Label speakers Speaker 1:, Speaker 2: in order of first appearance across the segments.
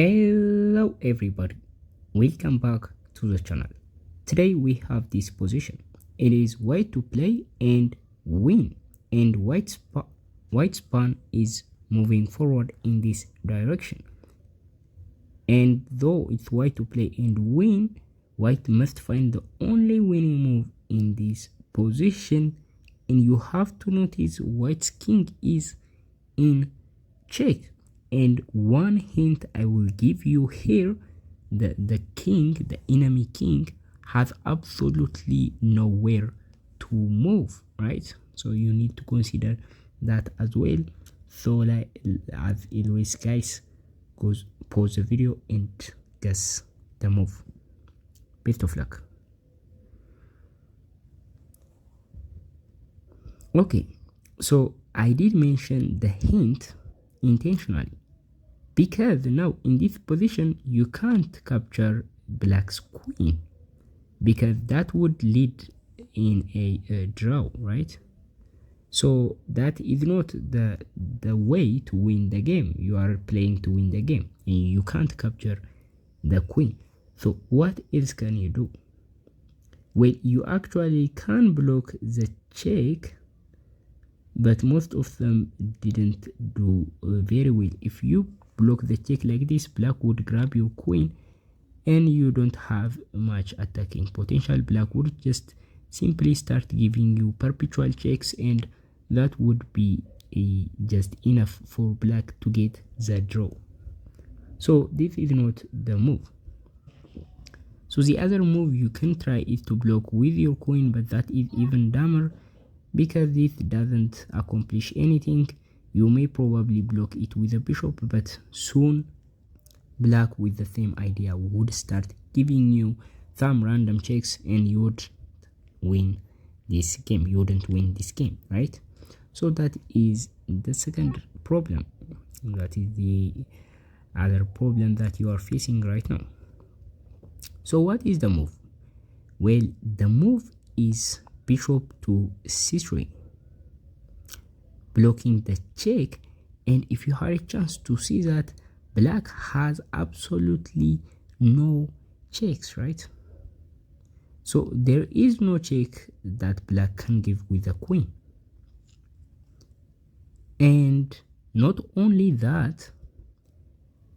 Speaker 1: Hello everybody, welcome back to the channel. Today we have this position. It is white to play and win, and white pawn is moving forward in this direction. And though it's white to play and win, white must find the only winning move in this position, and you have to notice white's king is in check. And one hint I will give you here, the king, the enemy king, has absolutely nowhere to move, right? So you need to consider that as well. So like as always guys, pause the video and guess the move. Best of luck. Okay, so I did mention the hint intentionally, because now in this position you can't capture black's queen, because that would lead in a draw, right? So that is not the way to win the game. You are playing to win the game and you can't capture the queen. So what else can you do? Well, you actually can block the check, but most of them didn't do very well. If you block the check like this, black would grab your queen and you don't have much attacking potential. Black would just simply start giving you perpetual checks, and that would be just enough for black to get the draw. So this is not the move. So the other move you can try is to block with your queen, but that is even dumber, because this doesn't accomplish anything. You may probably block it with a bishop, but soon black with the same idea would start giving you some random checks and you would win this game. You wouldn't win this game, right? So that is the second problem. That is the other problem that you are facing right now. So what is the move? Well, the move is bishop to c3, blocking the check. And if you have a chance to see that black has absolutely no checks, right? So there is no check that black can give with the queen. And not only that,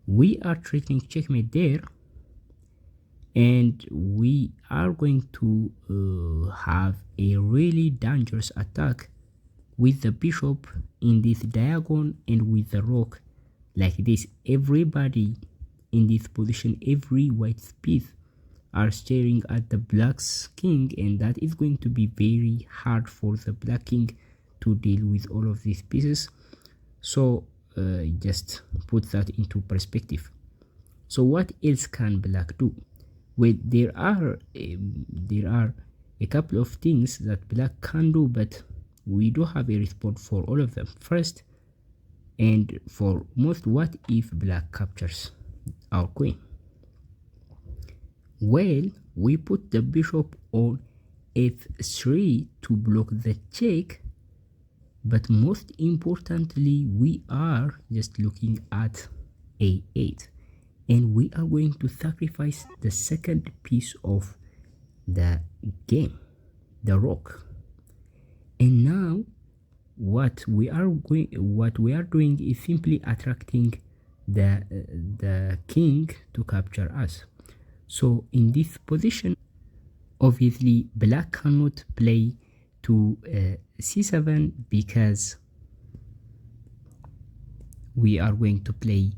Speaker 1: we are threatening checkmate there, and we are going to have a really dangerous attack with the bishop in this diagonal and with the rook like this. Everybody in this position, every white piece, are staring at the black's king, and that is going to be very hard for the black king to deal with all of these pieces. So just put that into perspective. So what else can black do? Well, there are a couple of things that black can do, but we do have a response for all of them. First and foremost, what if black captures our queen? Well, we put the bishop on f3 to block the check, but most importantly, we are just looking at a8, and we are going to sacrifice the second piece of the game, the rook. And now what we are doing is simply attracting the king to capture us. So in this position, obviously black cannot play to c7, because we are going to play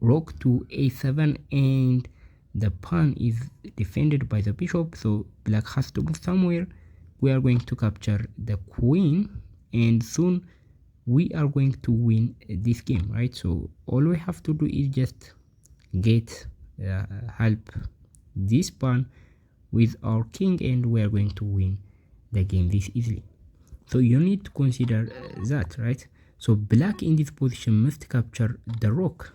Speaker 1: rook to a7, and the pawn is defended by the bishop, so black has to go somewhere. We are going to capture the queen, and soon we are going to win this game, right? So all we have to do is just get help this pawn with our king, and we are going to win the game this easily. So you need to consider that, right? So black in this position must capture the rook,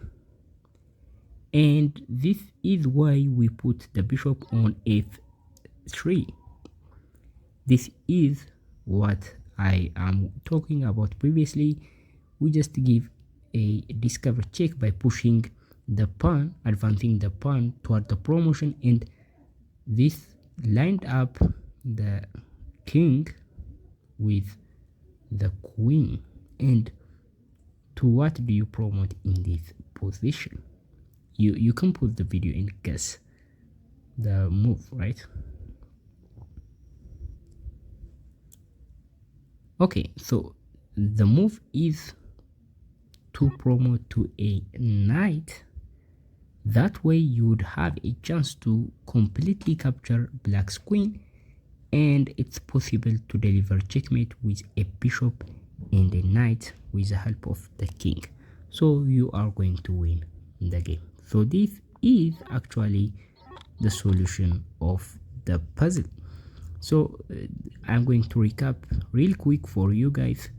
Speaker 1: and this is why we put the bishop on f3. This is what I am talking about previously. We just give a discover check by pushing the pawn, advancing the pawn toward the promotion, and this lined up the king with the queen. And to what do you promote in this position? You can put the video and guess the move, right? Okay, so the move is to promote to a knight. That way you would have a chance to completely capture black's queen, and it's possible to deliver checkmate with a bishop and a knight with the help of the king. So you are going to win the game. So this is actually the solution of the puzzle. So I'm going to recap real quick for you guys.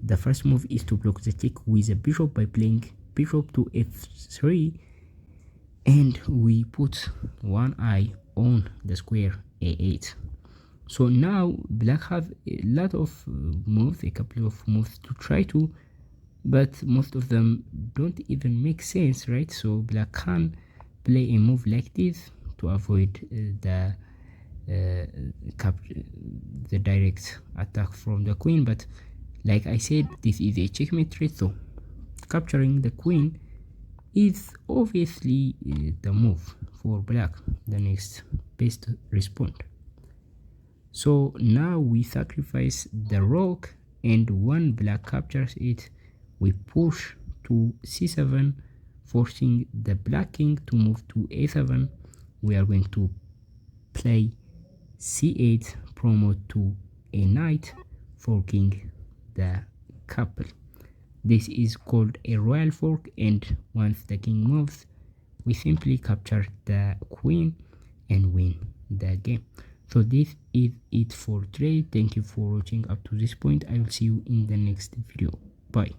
Speaker 1: The first move is to block the check with a bishop by playing bishop to f3, and we put one eye on the square a8. So now black have a lot of moves, a couple of moves to try to, but most of them don't even make sense, right? So black can play a move like this to avoid the direct attack from the queen, but like I said, this is a checkmate trade, so capturing the queen is obviously the move for black, the next best response. So now we sacrifice the rook, and when black captures it, we push to c7, forcing the black king to move to a7. We are going to play c8, promote to a knight, forking the couple. This is called a royal fork, and once the king moves, we simply capture the queen and win the game. So this is it for today. Thank you for watching up to this point. I will see you in the next video. Bye.